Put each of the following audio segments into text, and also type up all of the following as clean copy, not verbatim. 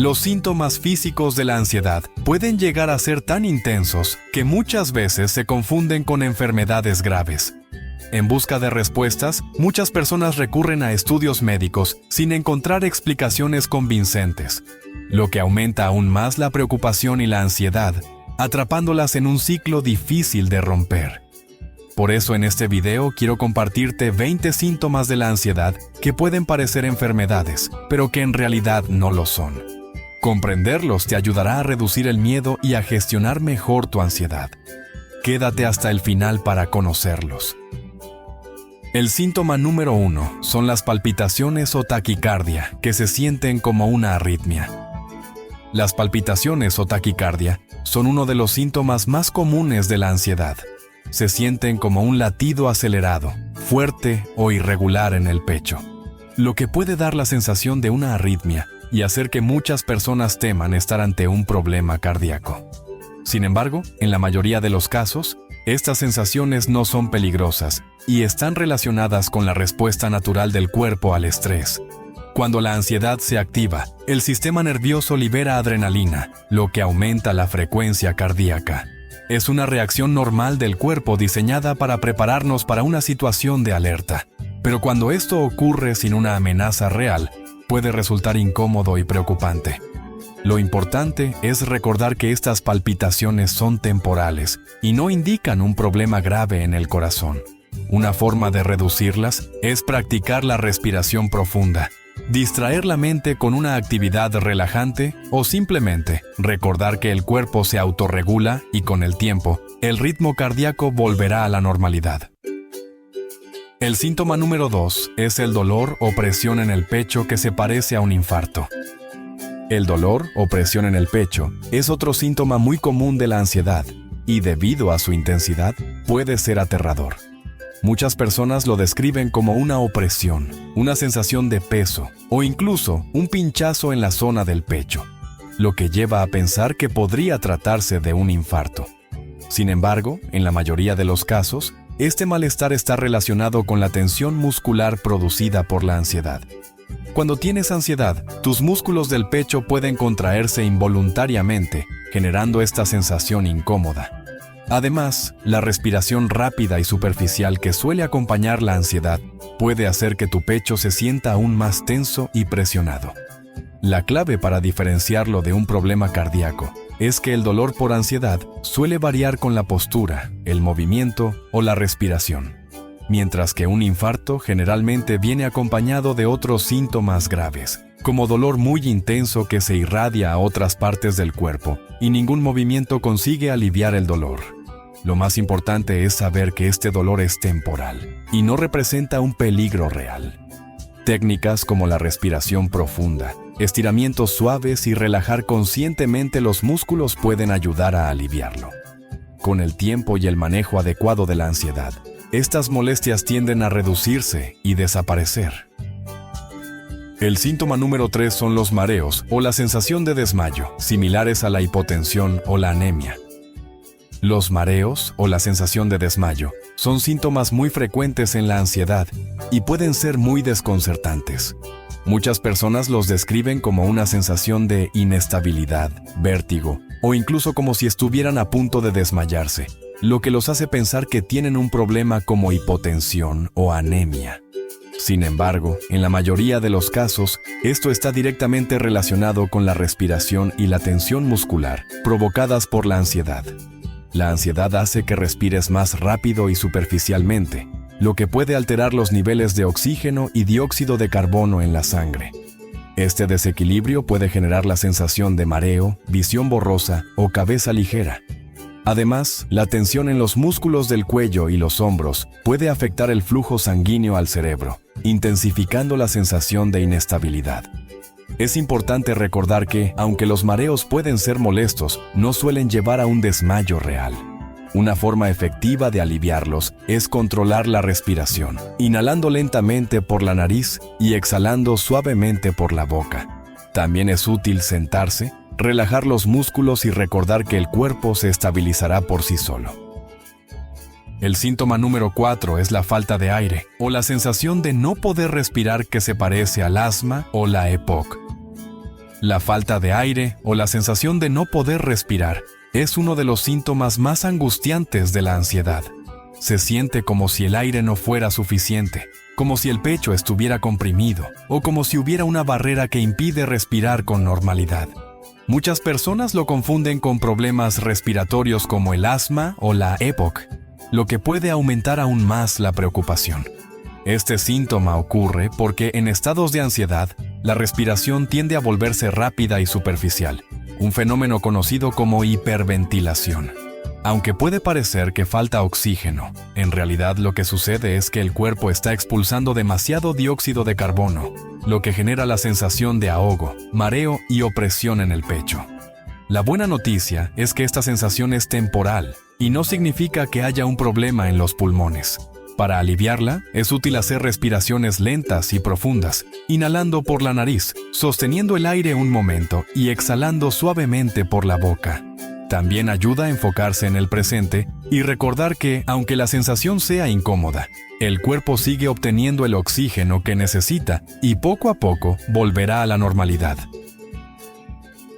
Los síntomas físicos de la ansiedad pueden llegar a ser tan intensos que muchas veces se confunden con enfermedades graves. En busca de respuestas, muchas personas recurren a estudios médicos sin encontrar explicaciones convincentes, lo que aumenta aún más la preocupación y la ansiedad, atrapándolas en un ciclo difícil de romper. Por eso en este video quiero compartirte 20 síntomas de la ansiedad que pueden parecer enfermedades, pero que en realidad no lo son. Comprenderlos te ayudará a reducir el miedo y a gestionar mejor tu ansiedad. Quédate hasta el final para conocerlos. El síntoma número 1 son las palpitaciones o taquicardia, que se sienten como una arritmia. Las palpitaciones o taquicardia son uno de los síntomas más comunes de la ansiedad. Se sienten como un latido acelerado, fuerte o irregular en el pecho, lo que puede dar la sensación de una arritmia y hacer que muchas personas teman estar ante un problema cardíaco. Sin embargo, en la mayoría de los casos, estas sensaciones no son peligrosas y están relacionadas con la respuesta natural del cuerpo al estrés. Cuando la ansiedad se activa, el sistema nervioso libera adrenalina, lo que aumenta la frecuencia cardíaca. Es una reacción normal del cuerpo diseñada para prepararnos para una situación de alerta. Pero cuando esto ocurre sin una amenaza real, puede resultar incómodo y preocupante. Lo importante es recordar que estas palpitaciones son temporales y no indican un problema grave en el corazón. Una forma de reducirlas es practicar la respiración profunda, distraer la mente con una actividad relajante o simplemente recordar que el cuerpo se autorregula y con el tiempo, el ritmo cardíaco volverá a la normalidad. El síntoma número 2 es el dolor o presión en el pecho que se parece a un infarto. El dolor o presión en el pecho es otro síntoma muy común de la ansiedad y debido a su intensidad puede ser aterrador. Muchas personas lo describen como una opresión, una sensación de peso o incluso un pinchazo en la zona del pecho, lo que lleva a pensar que podría tratarse de un infarto. Sin embargo, en la mayoría de los casos, este malestar está relacionado con la tensión muscular producida por la ansiedad. Cuando tienes ansiedad, tus músculos del pecho pueden contraerse involuntariamente, generando esta sensación incómoda. Además, la respiración rápida y superficial que suele acompañar la ansiedad puede hacer que tu pecho se sienta aún más tenso y presionado. La clave para diferenciarlo de un problema cardíaco es que el dolor por ansiedad suele variar con la postura, el movimiento o la respiración, mientras que un infarto generalmente viene acompañado de otros síntomas graves, como dolor muy intenso que se irradia a otras partes del cuerpo y ningún movimiento consigue aliviar el dolor. Lo más importante es saber que este dolor es temporal y no representa un peligro real. Técnicas como la respiración profunda, estiramientos suaves y relajar conscientemente los músculos pueden ayudar a aliviarlo. Con el tiempo y el manejo adecuado de la ansiedad, estas molestias tienden a reducirse y desaparecer. El síntoma número 3 son los mareos o la sensación de desmayo, similares a la hipotensión o la anemia. Los mareos o la sensación de desmayo son síntomas muy frecuentes en la ansiedad y pueden ser muy desconcertantes. Muchas personas los describen como una sensación de inestabilidad, vértigo o incluso como si estuvieran a punto de desmayarse, lo que los hace pensar que tienen un problema como hipotensión o anemia. Sin embargo, en la mayoría de los casos, esto está directamente relacionado con la respiración y la tensión muscular provocadas por la ansiedad. La ansiedad hace que respires más rápido y superficialmente, lo que puede alterar los niveles de oxígeno y dióxido de carbono en la sangre. Este desequilibrio puede generar la sensación de mareo, visión borrosa o cabeza ligera. Además, la tensión en los músculos del cuello y los hombros puede afectar el flujo sanguíneo al cerebro, intensificando la sensación de inestabilidad. Es importante recordar que, aunque los mareos pueden ser molestos, no suelen llevar a un desmayo real. Una forma efectiva de aliviarlos es controlar la respiración, inhalando lentamente por la nariz y exhalando suavemente por la boca. También es útil sentarse, relajar los músculos y recordar que el cuerpo se estabilizará por sí solo. El síntoma número 4 es la falta de aire o la sensación de no poder respirar que se parece al asma o la EPOC. La falta de aire o la sensación de no poder respirar es uno de los síntomas más angustiantes de la ansiedad. Se siente como si el aire no fuera suficiente, como si el pecho estuviera comprimido o como si hubiera una barrera que impide respirar con normalidad. Muchas personas lo confunden con problemas respiratorios como el asma o la EPOC, lo que puede aumentar aún más la preocupación. Este síntoma ocurre porque en estados de ansiedad, la respiración tiende a volverse rápida y superficial, un fenómeno conocido como hiperventilación. Aunque puede parecer que falta oxígeno, en realidad lo que sucede es que el cuerpo está expulsando demasiado dióxido de carbono, lo que genera la sensación de ahogo, mareo y opresión en el pecho. La buena noticia es que esta sensación es temporal y no significa que haya un problema en los pulmones. Para aliviarla, es útil hacer respiraciones lentas y profundas, inhalando por la nariz, sosteniendo el aire un momento y exhalando suavemente por la boca. También ayuda a enfocarse en el presente y recordar que, aunque la sensación sea incómoda, el cuerpo sigue obteniendo el oxígeno que necesita y poco a poco volverá a la normalidad.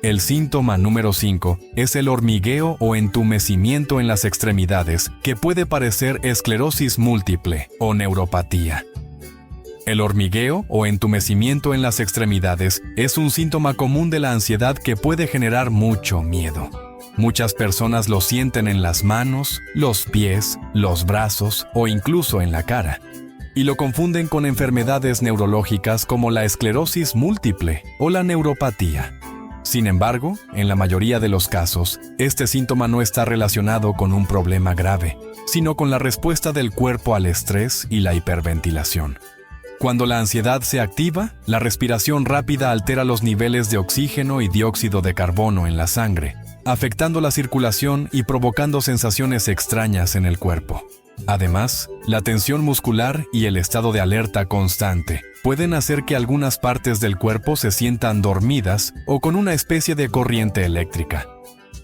El síntoma número 5 es el hormigueo o entumecimiento en las extremidades, que puede parecer esclerosis múltiple o neuropatía. El hormigueo o entumecimiento en las extremidades es un síntoma común de la ansiedad que puede generar mucho miedo. Muchas personas lo sienten en las manos, los pies, los brazos o incluso en la cara, y lo confunden con enfermedades neurológicas como la esclerosis múltiple o la neuropatía. Sin embargo, en la mayoría de los casos, este síntoma no está relacionado con un problema grave, sino con la respuesta del cuerpo al estrés y la hiperventilación. Cuando la ansiedad se activa, la respiración rápida altera los niveles de oxígeno y dióxido de carbono en la sangre, afectando la circulación y provocando sensaciones extrañas en el cuerpo. Además, la tensión muscular y el estado de alerta constante pueden hacer que algunas partes del cuerpo se sientan dormidas o con una especie de corriente eléctrica.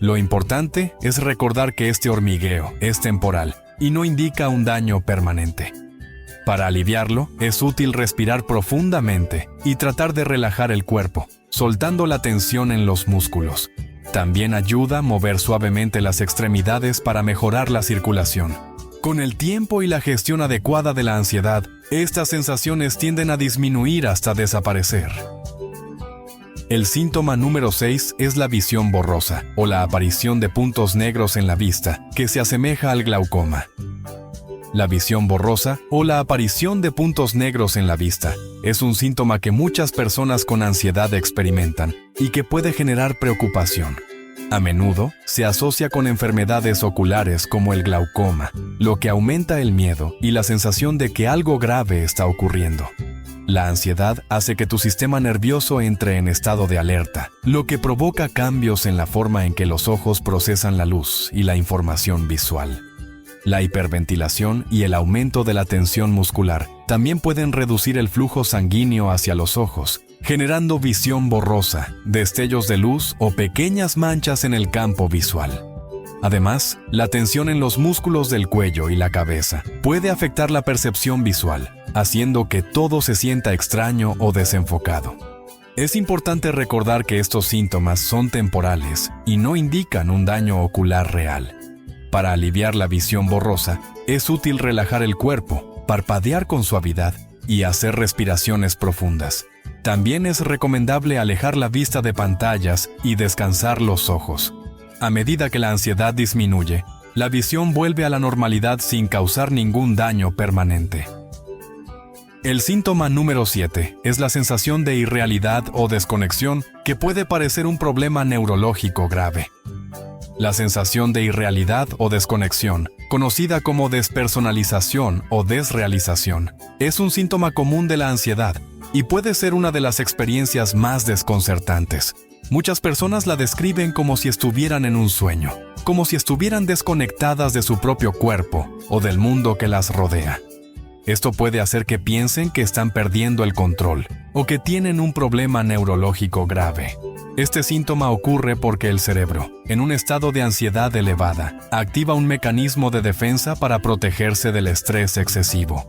Lo importante es recordar que este hormigueo es temporal y no indica un daño permanente. Para aliviarlo, es útil respirar profundamente y tratar de relajar el cuerpo, soltando la tensión en los músculos. También ayuda a mover suavemente las extremidades para mejorar la circulación. Con el tiempo y la gestión adecuada de la ansiedad, estas sensaciones tienden a disminuir hasta desaparecer. El síntoma número 6 es la visión borrosa, o la aparición de puntos negros en la vista, que se asemeja al glaucoma. La visión borrosa, o la aparición de puntos negros en la vista, es un síntoma que muchas personas con ansiedad experimentan y que puede generar preocupación. A menudo se asocia con enfermedades oculares como el glaucoma, lo que aumenta el miedo y la sensación de que algo grave está ocurriendo. La ansiedad hace que tu sistema nervioso entre en estado de alerta, lo que provoca cambios en la forma en que los ojos procesan la luz y la información visual. La hiperventilación y el aumento de la tensión muscular también pueden reducir el flujo sanguíneo hacia los ojos, generando visión borrosa, destellos de luz o pequeñas manchas en el campo visual. Además, la tensión en los músculos del cuello y la cabeza puede afectar la percepción visual, haciendo que todo se sienta extraño o desenfocado. Es importante recordar que estos síntomas son temporales y no indican un daño ocular real. Para aliviar la visión borrosa, es útil relajar el cuerpo, parpadear con suavidad y hacer respiraciones profundas. También es recomendable alejar la vista de pantallas y descansar los ojos. A medida que la ansiedad disminuye, la visión vuelve a la normalidad sin causar ningún daño permanente. El síntoma número 7 es la sensación de irrealidad o desconexión que puede parecer un problema neurológico grave. La sensación de irrealidad o desconexión, conocida como despersonalización o desrealización, es un síntoma común de la ansiedad y puede ser una de las experiencias más desconcertantes. Muchas personas la describen como si estuvieran en un sueño, como si estuvieran desconectadas de su propio cuerpo o del mundo que las rodea. Esto puede hacer que piensen que están perdiendo el control o que tienen un problema neurológico grave. Este síntoma ocurre porque el cerebro, en un estado de ansiedad elevada, activa un mecanismo de defensa para protegerse del estrés excesivo.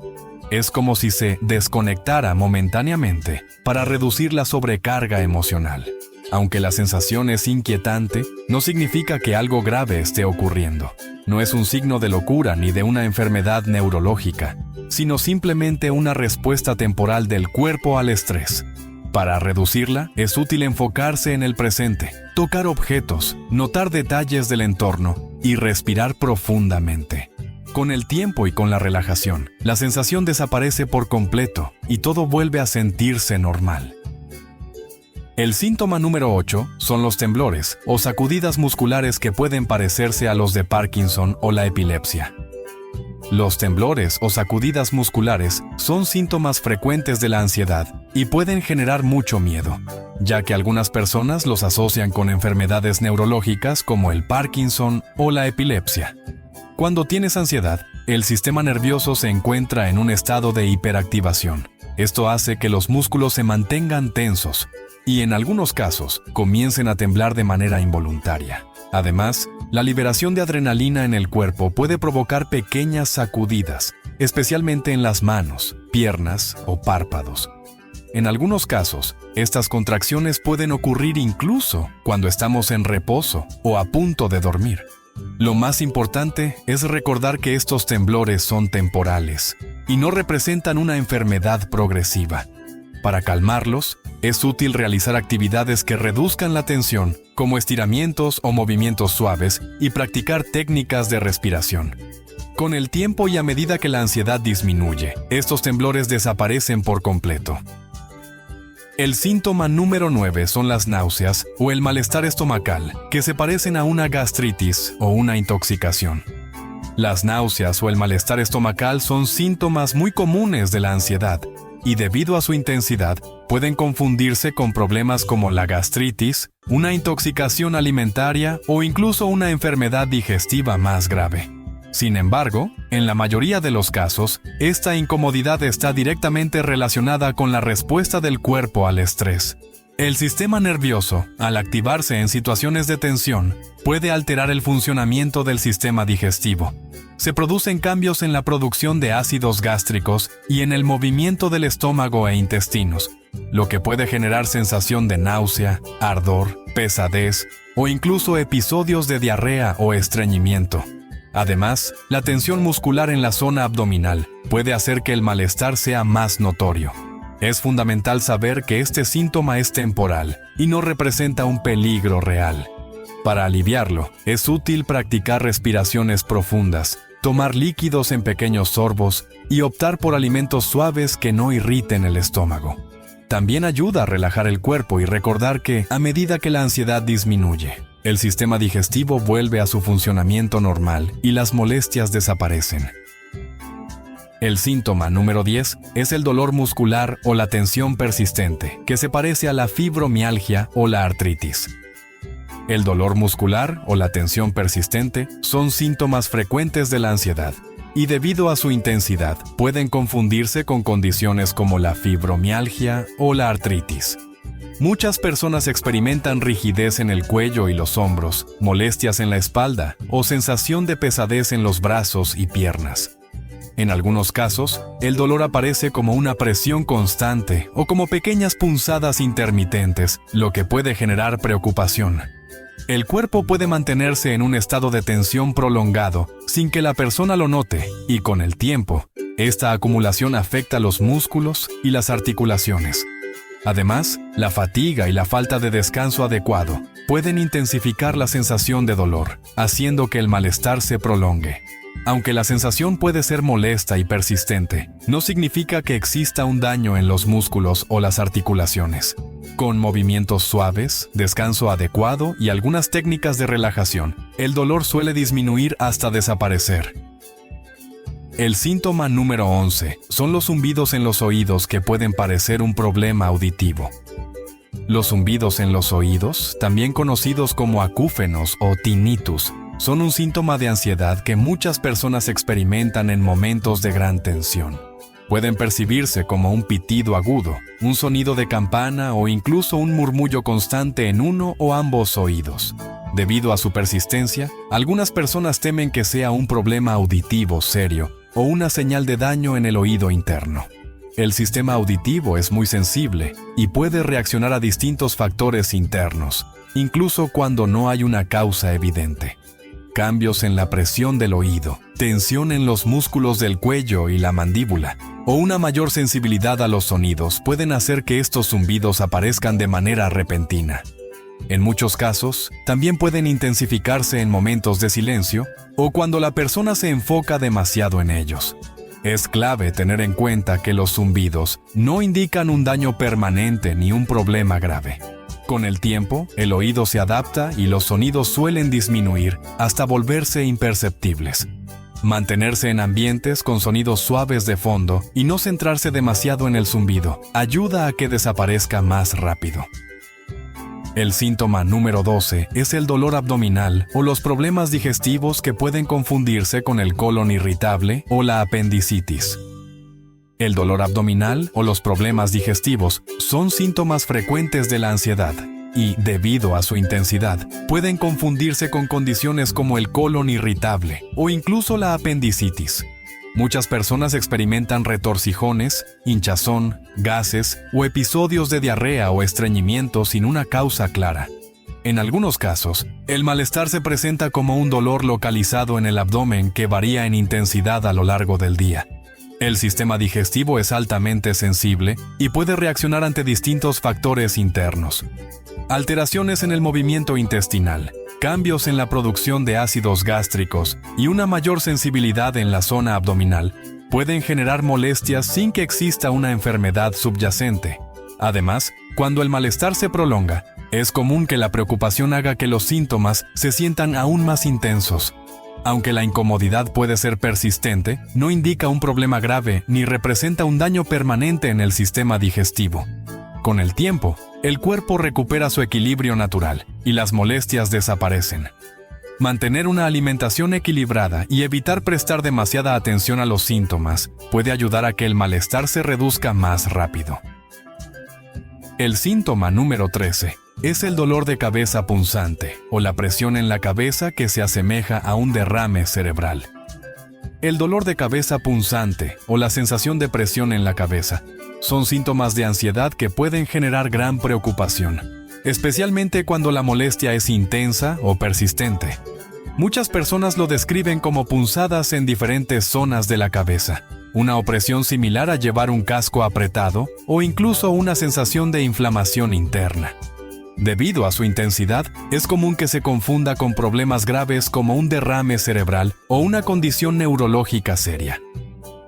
Es como si se desconectara momentáneamente para reducir la sobrecarga emocional. Aunque la sensación es inquietante, no significa que algo grave esté ocurriendo. No es un signo de locura ni de una enfermedad neurológica, sino simplemente una respuesta temporal del cuerpo al estrés. Para reducirla, es útil enfocarse en el presente, tocar objetos, notar detalles del entorno y respirar profundamente. Con el tiempo y con la relajación, la sensación desaparece por completo y todo vuelve a sentirse normal. El síntoma número 8 son los temblores o sacudidas musculares que pueden parecerse a los de Parkinson o la epilepsia. Los temblores o sacudidas musculares son síntomas frecuentes de la ansiedad y pueden generar mucho miedo, ya que algunas personas los asocian con enfermedades neurológicas como el Parkinson o la epilepsia. Cuando tienes ansiedad, el sistema nervioso se encuentra en un estado de hiperactivación. Esto hace que los músculos se mantengan tensos y en algunos casos comiencen a temblar de manera involuntaria. Además, la liberación de adrenalina en el cuerpo puede provocar pequeñas sacudidas, especialmente en las manos, piernas o párpados. En algunos casos, estas contracciones pueden ocurrir incluso cuando estamos en reposo o a punto de dormir. Lo más importante es recordar que estos temblores son temporales y no representan una enfermedad progresiva. Para calmarlos, es útil realizar actividades que reduzcan la tensión, como estiramientos o movimientos suaves, y practicar técnicas de respiración. Con el tiempo y a medida que la ansiedad disminuye, estos temblores desaparecen por completo. El síntoma número 9 son las náuseas o el malestar estomacal, que se parecen a una gastritis o una intoxicación. Las náuseas o el malestar estomacal son síntomas muy comunes de la ansiedad, y debido a su intensidad, pueden confundirse con problemas como la gastritis, una intoxicación alimentaria o incluso una enfermedad digestiva más grave. Sin embargo, en la mayoría de los casos, esta incomodidad está directamente relacionada con la respuesta del cuerpo al estrés. El sistema nervioso, al activarse en situaciones de tensión, puede alterar el funcionamiento del sistema digestivo. Se producen cambios en la producción de ácidos gástricos y en el movimiento del estómago e intestinos, lo que puede generar sensación de náusea, ardor, pesadez o incluso episodios de diarrea o estreñimiento. Además, la tensión muscular en la zona abdominal puede hacer que el malestar sea más notorio. Es fundamental saber que este síntoma es temporal y no representa un peligro real. Para aliviarlo, es útil practicar respiraciones profundas, tomar líquidos en pequeños sorbos y optar por alimentos suaves que no irriten el estómago. También ayuda a relajar el cuerpo y recordar que, a medida que la ansiedad disminuye, el sistema digestivo vuelve a su funcionamiento normal y las molestias desaparecen. El síntoma número 10 es el dolor muscular o la tensión persistente, que se parece a la fibromialgia o la artritis. El dolor muscular o la tensión persistente son síntomas frecuentes de la ansiedad y debido a su intensidad pueden confundirse con condiciones como la fibromialgia o la artritis. Muchas personas experimentan rigidez en el cuello y los hombros, molestias en la espalda o sensación de pesadez en los brazos y piernas. En algunos casos, el dolor aparece como una presión constante o como pequeñas punzadas intermitentes, lo que puede generar preocupación. El cuerpo puede mantenerse en un estado de tensión prolongado sin que la persona lo note y con el tiempo, esta acumulación afecta los músculos y las articulaciones. Además, la fatiga y la falta de descanso adecuado pueden intensificar la sensación de dolor, haciendo que el malestar se prolongue. Aunque la sensación puede ser molesta y persistente, no significa que exista un daño en los músculos o las articulaciones. Con movimientos suaves, descanso adecuado y algunas técnicas de relajación, el dolor suele disminuir hasta desaparecer. El síntoma número 11 son los zumbidos en los oídos que pueden parecer un problema auditivo. Los zumbidos en los oídos, también conocidos como acúfenos o tinnitus, son un síntoma de ansiedad que muchas personas experimentan en momentos de gran tensión. Pueden percibirse como un pitido agudo, un sonido de campana o incluso un murmullo constante en uno o ambos oídos. Debido a su persistencia, algunas personas temen que sea un problema auditivo serio o una señal de daño en el oído interno. el sistema auditivo es muy sensible y puede reaccionar a distintos factores internos, incluso cuando no hay una causa evidente. Cambios en la presión del oído, tensión en los músculos del cuello y la mandíbula, o una mayor sensibilidad a los sonidos pueden hacer que estos zumbidos aparezcan de manera repentina. En muchos casos, también pueden intensificarse en momentos de silencio o cuando la persona se enfoca demasiado en ellos. Es clave tener en cuenta que los zumbidos no indican un daño permanente ni un problema grave. Con el tiempo, el oído se adapta y los sonidos suelen disminuir hasta volverse imperceptibles. Mantenerse en ambientes con sonidos suaves de fondo y no centrarse demasiado en el zumbido ayuda a que desaparezca más rápido. El síntoma número 12 es el dolor abdominal o los problemas digestivos que pueden confundirse con el colon irritable o la apendicitis. El dolor abdominal o los problemas digestivos son síntomas frecuentes de la ansiedad y, debido a su intensidad, pueden confundirse con condiciones como el colon irritable o incluso la apendicitis. Muchas personas experimentan retorcijones, hinchazón, gases o episodios de diarrea o estreñimiento sin una causa clara. En algunos casos, el malestar se presenta como un dolor localizado en el abdomen que varía en intensidad a lo largo del día. El sistema digestivo es altamente sensible y puede reaccionar ante distintos factores internos. Alteraciones en el movimiento intestinal, cambios en la producción de ácidos gástricos y una mayor sensibilidad en la zona abdominal pueden generar molestias sin que exista una enfermedad subyacente. Además, cuando el malestar se prolonga, es común que la preocupación haga que los síntomas se sientan aún más intensos. Aunque la incomodidad puede ser persistente, no indica un problema grave ni representa un daño permanente en el sistema digestivo. Con el tiempo, el cuerpo recupera su equilibrio natural y las molestias desaparecen. Mantener una alimentación equilibrada y evitar prestar demasiada atención a los síntomas puede ayudar a que el malestar se reduzca más rápido. El síntoma número 13 es el dolor de cabeza punzante o la presión en la cabeza que se asemeja a un derrame cerebral. El dolor de cabeza punzante o la sensación de presión en la cabeza son síntomas de ansiedad que pueden generar gran preocupación, especialmente cuando la molestia es intensa o persistente. Muchas personas lo describen como punzadas en diferentes zonas de la cabeza, una opresión similar a llevar un casco apretado o incluso una sensación de inflamación interna. Debido a su intensidad, es común que se confunda con problemas graves como un derrame cerebral o una condición neurológica seria.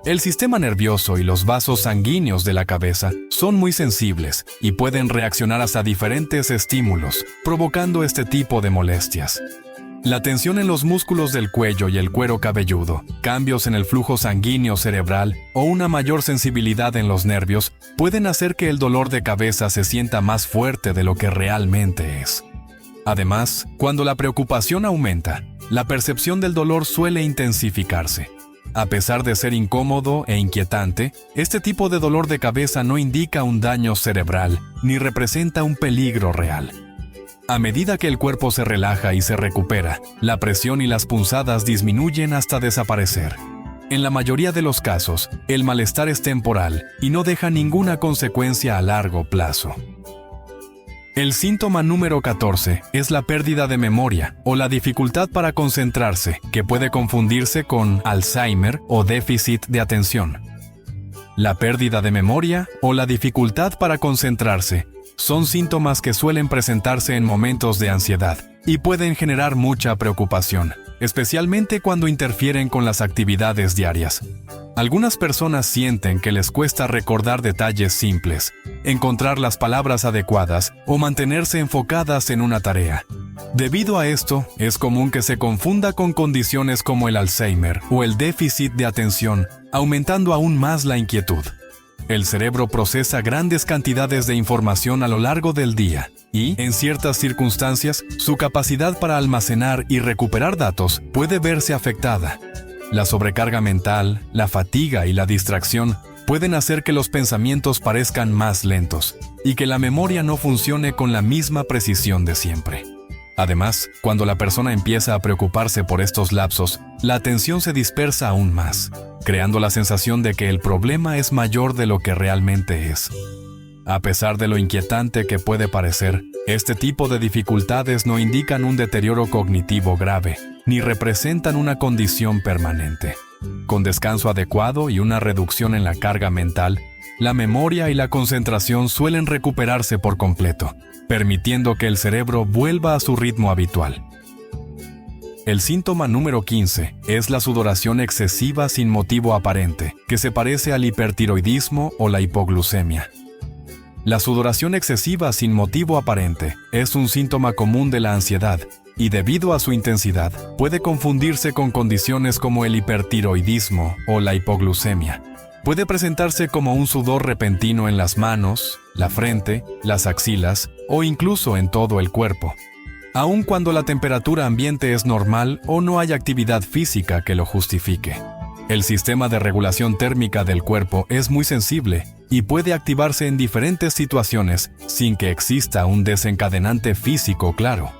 El sistema nervioso y los vasos sanguíneos de la cabeza son muy sensibles y pueden reaccionar hasta diferentes estímulos, provocando este tipo de molestias. La tensión en los músculos del cuello y el cuero cabelludo, cambios en el flujo sanguíneo cerebral o una mayor sensibilidad en los nervios pueden hacer que el dolor de cabeza se sienta más fuerte de lo que realmente es. Además, cuando la preocupación aumenta, la percepción del dolor suele intensificarse. A pesar de ser incómodo e inquietante, este tipo de dolor de cabeza no indica un daño cerebral ni representa un peligro real. A medida que el cuerpo se relaja y se recupera, la presión y las punzadas disminuyen hasta desaparecer. En la mayoría de los casos, el malestar es temporal y no deja ninguna consecuencia a largo plazo. El síntoma número 14 es la pérdida de memoria o la dificultad para concentrarse, que puede confundirse con Alzheimer o déficit de atención. La pérdida de memoria o la dificultad para concentrarse son síntomas que suelen presentarse en momentos de ansiedad y pueden generar mucha preocupación, especialmente cuando interfieren con las actividades diarias. Algunas personas sienten que les cuesta recordar detalles simples, encontrar las palabras adecuadas o mantenerse enfocadas en una tarea. Debido a esto, es común que se confunda con condiciones como el Alzheimer o el déficit de atención, aumentando aún más la inquietud. El cerebro procesa grandes cantidades de información a lo largo del día y, en ciertas circunstancias, su capacidad para almacenar y recuperar datos puede verse afectada. La sobrecarga mental, la fatiga y la distracción pueden hacer que los pensamientos parezcan más lentos y que la memoria no funcione con la misma precisión de siempre. Además, cuando la persona empieza a preocuparse por estos lapsos, la atención se dispersa aún más, creando la sensación de que el problema es mayor de lo que realmente es. A pesar de lo inquietante que puede parecer, este tipo de dificultades no indican un deterioro cognitivo grave, ni representan una condición permanente. Con descanso adecuado y una reducción en la carga mental, la memoria y la concentración suelen recuperarse por completo, permitiendo que el cerebro vuelva a su ritmo habitual. El síntoma número 15 es la sudoración excesiva sin motivo aparente, que se parece al hipertiroidismo o la hipoglucemia. La sudoración excesiva sin motivo aparente es un síntoma común de la ansiedad y, debido a su intensidad, puede confundirse con condiciones como el hipertiroidismo o la hipoglucemia. Puede presentarse como un sudor repentino en las manos, la frente, las axilas o incluso en todo el cuerpo, aun cuando la temperatura ambiente es normal o no hay actividad física que lo justifique. El sistema de regulación térmica del cuerpo es muy sensible y puede activarse en diferentes situaciones sin que exista un desencadenante físico claro.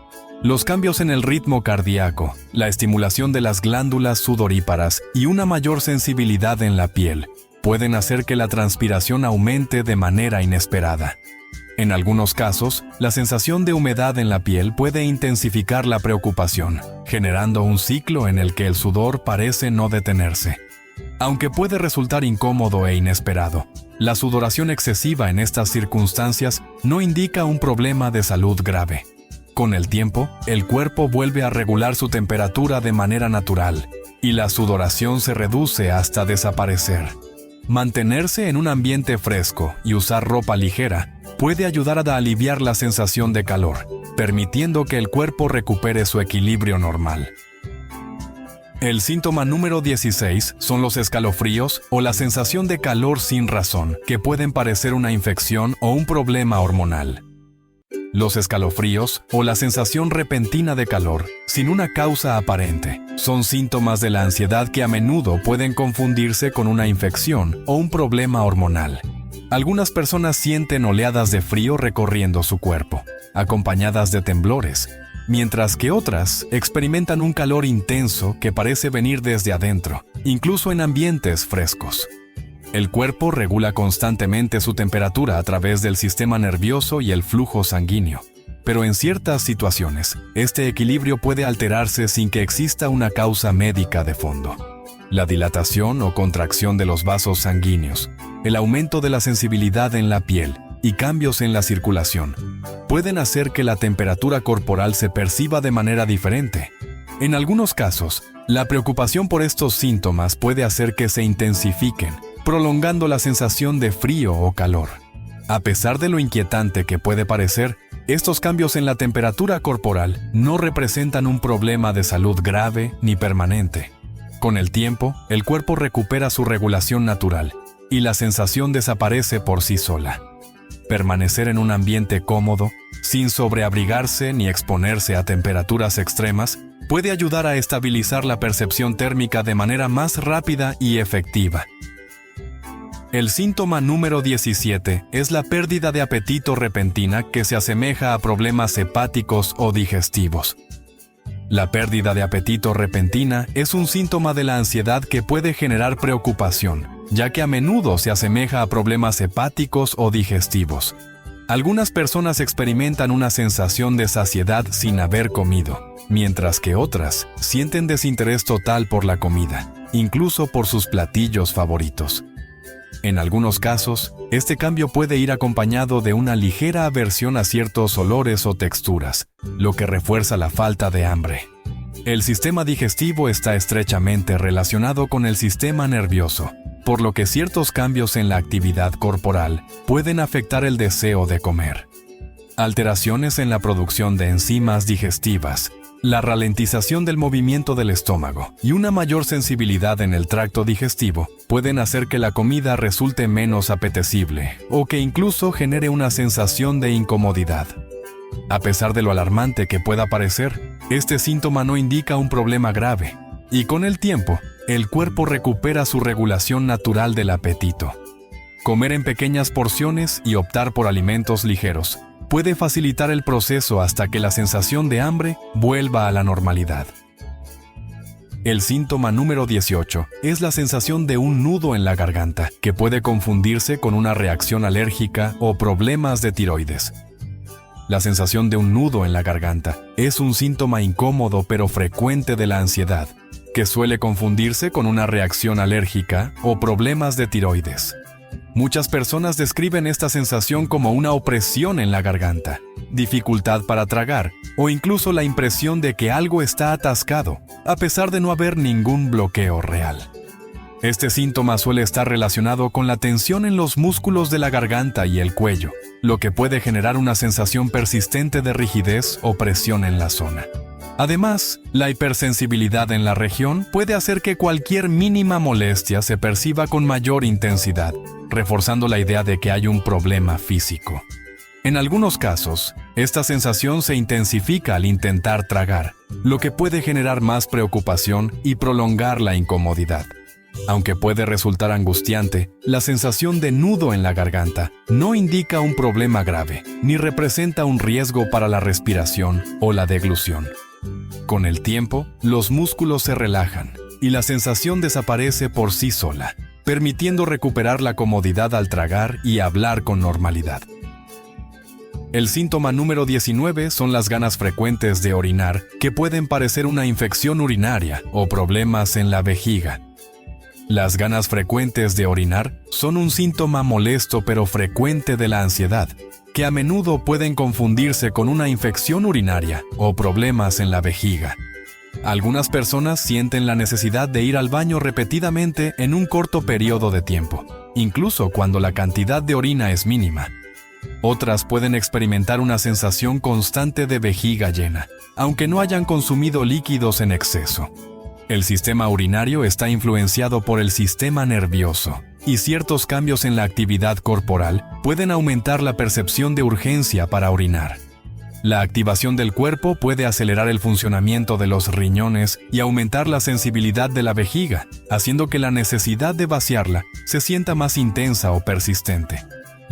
Los cambios en el ritmo cardíaco, la estimulación de las glándulas sudoríparas y una mayor sensibilidad en la piel pueden hacer que la transpiración aumente de manera inesperada. En algunos casos, la sensación de humedad en la piel puede intensificar la preocupación, generando un ciclo en el que el sudor parece no detenerse. Aunque puede resultar incómodo e inesperado, la sudoración excesiva en estas circunstancias no indica un problema de salud grave. Con el tiempo, el cuerpo vuelve a regular su temperatura de manera natural y la sudoración se reduce hasta desaparecer. Mantenerse en un ambiente fresco y usar ropa ligera puede ayudar a aliviar la sensación de calor, permitiendo que el cuerpo recupere su equilibrio normal. El síntoma número 16 son los escalofríos o la sensación de calor sin razón, que pueden parecer una infección o un problema hormonal. Los escalofríos o la sensación repentina de calor, sin una causa aparente, son síntomas de la ansiedad que a menudo pueden confundirse con una infección o un problema hormonal. Algunas personas sienten oleadas de frío recorriendo su cuerpo, acompañadas de temblores, mientras que otras experimentan un calor intenso que parece venir desde adentro, incluso en ambientes frescos. El cuerpo regula constantemente su temperatura a través del sistema nervioso y el flujo sanguíneo, pero en ciertas situaciones, este equilibrio puede alterarse sin que exista una causa médica de fondo. La dilatación o contracción de los vasos sanguíneos, el aumento de la sensibilidad en la piel y cambios en la circulación pueden hacer que la temperatura corporal se perciba de manera diferente. En algunos casos, la preocupación por estos síntomas puede hacer que se intensifiquen, prolongando la sensación de frío o calor. A pesar de lo inquietante que puede parecer, estos cambios en la temperatura corporal no representan un problema de salud grave ni permanente. Con el tiempo, el cuerpo recupera su regulación natural y la sensación desaparece por sí sola. Permanecer en un ambiente cómodo, sin sobreabrigarse ni exponerse a temperaturas extremas, puede ayudar a estabilizar la percepción térmica de manera más rápida y efectiva. El síntoma número 17 es la pérdida de apetito repentina que se asemeja a problemas hepáticos o digestivos. La pérdida de apetito repentina es un síntoma de la ansiedad que puede generar preocupación, ya que a menudo se asemeja a problemas hepáticos o digestivos. Algunas personas experimentan una sensación de saciedad sin haber comido, mientras que otras sienten desinterés total por la comida, incluso por sus platillos favoritos. En algunos casos, este cambio puede ir acompañado de una ligera aversión a ciertos olores o texturas, lo que refuerza la falta de hambre. El sistema digestivo está estrechamente relacionado con el sistema nervioso, por lo que ciertos cambios en la actividad corporal pueden afectar el deseo de comer. Alteraciones en la producción de enzimas digestivas, la ralentización del movimiento del estómago y una mayor sensibilidad en el tracto digestivo pueden hacer que la comida resulte menos apetecible o que incluso genere una sensación de incomodidad. A pesar de lo alarmante que pueda parecer, este síntoma no indica un problema grave, y con el tiempo, el cuerpo recupera su regulación natural del apetito. Comer en pequeñas porciones y optar por alimentos ligeros puede facilitar el proceso hasta que la sensación de hambre vuelva a la normalidad. El síntoma número 18 es la sensación de un nudo en la garganta, que puede confundirse con una reacción alérgica o problemas de tiroides. La sensación de un nudo en la garganta es un síntoma incómodo pero frecuente de la ansiedad, que suele confundirse con una reacción alérgica o problemas de tiroides. Muchas personas describen esta sensación como una opresión en la garganta, dificultad para tragar o incluso la impresión de que algo está atascado, a pesar de no haber ningún bloqueo real. Este síntoma suele estar relacionado con la tensión en los músculos de la garganta y el cuello, lo que puede generar una sensación persistente de rigidez o presión en la zona. Además, la hipersensibilidad en la región puede hacer que cualquier mínima molestia se perciba con mayor intensidad, reforzando la idea de que hay un problema físico. En algunos casos, esta sensación se intensifica al intentar tragar, lo que puede generar más preocupación y prolongar la incomodidad. Aunque puede resultar angustiante, la sensación de nudo en la garganta no indica un problema grave, ni representa un riesgo para la respiración o la deglución. Con el tiempo, los músculos se relajan y la sensación desaparece por sí sola, permitiendo recuperar la comodidad al tragar y hablar con normalidad. El síntoma número 19 son las ganas frecuentes de orinar, que pueden parecer una infección urinaria o problemas en la vejiga. Las ganas frecuentes de orinar son un síntoma molesto pero frecuente de la ansiedad, que a menudo pueden confundirse con una infección urinaria o problemas en la vejiga. Algunas personas sienten la necesidad de ir al baño repetidamente en un corto periodo de tiempo, incluso cuando la cantidad de orina es mínima. Otras pueden experimentar una sensación constante de vejiga llena, aunque no hayan consumido líquidos en exceso. El sistema urinario está influenciado por el sistema nervioso, y ciertos cambios en la actividad corporal pueden aumentar la percepción de urgencia para orinar. La activación del cuerpo puede acelerar el funcionamiento de los riñones y aumentar la sensibilidad de la vejiga, haciendo que la necesidad de vaciarla se sienta más intensa o persistente.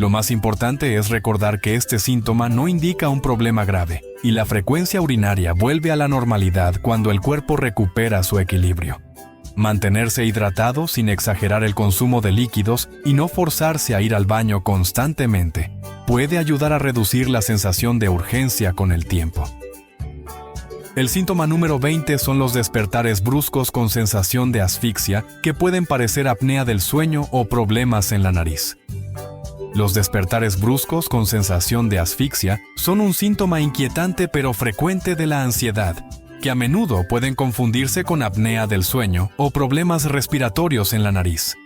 Lo más importante es recordar que este síntoma no indica un problema grave, y la frecuencia urinaria vuelve a la normalidad cuando el cuerpo recupera su equilibrio. Mantenerse hidratado sin exagerar el consumo de líquidos y no forzarse a ir al baño constantemente puede ayudar a reducir la sensación de urgencia con el tiempo. El síntoma número 20 son los despertares bruscos con sensación de asfixia que pueden parecer apnea del sueño o problemas en la nariz. Los despertares bruscos con sensación de asfixia son un síntoma inquietante pero frecuente de la ansiedad, que a menudo pueden confundirse con apnea del sueño o problemas respiratorios en la nariz.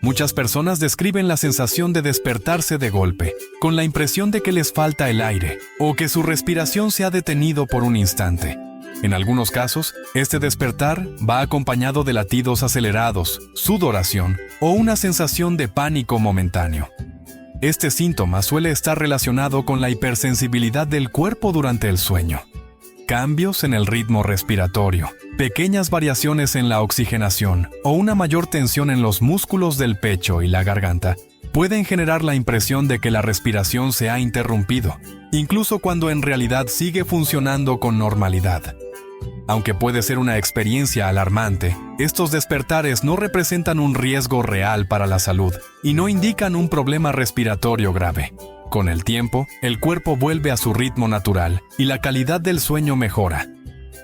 Muchas personas describen la sensación de despertarse de golpe, con la impresión de que les falta el aire o que su respiración se ha detenido por un instante. En algunos casos, este despertar va acompañado de latidos acelerados, sudoración o una sensación de pánico momentáneo. Este síntoma suele estar relacionado con la hipersensibilidad del cuerpo durante el sueño. Cambios en el ritmo respiratorio, pequeñas variaciones en la oxigenación o una mayor tensión en los músculos del pecho y la garganta pueden generar la impresión de que la respiración se ha interrumpido, incluso cuando en realidad sigue funcionando con normalidad. Aunque puede ser una experiencia alarmante, estos despertares no representan un riesgo real para la salud y no indican un problema respiratorio grave. Con el tiempo, el cuerpo vuelve a su ritmo natural y la calidad del sueño mejora.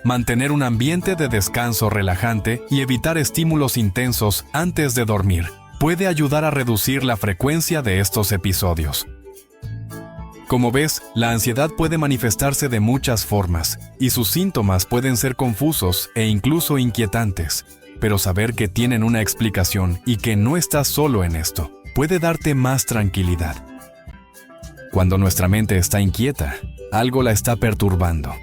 Mantener un ambiente de descanso relajante y evitar estímulos intensos antes de dormir puede ayudar a reducir la frecuencia de estos episodios. Como ves, la ansiedad puede manifestarse de muchas formas, y sus síntomas pueden ser confusos e incluso inquietantes, pero saber que tienen una explicación y que no estás solo en esto, puede darte más tranquilidad. Cuando nuestra mente está inquieta, algo la está perturbando.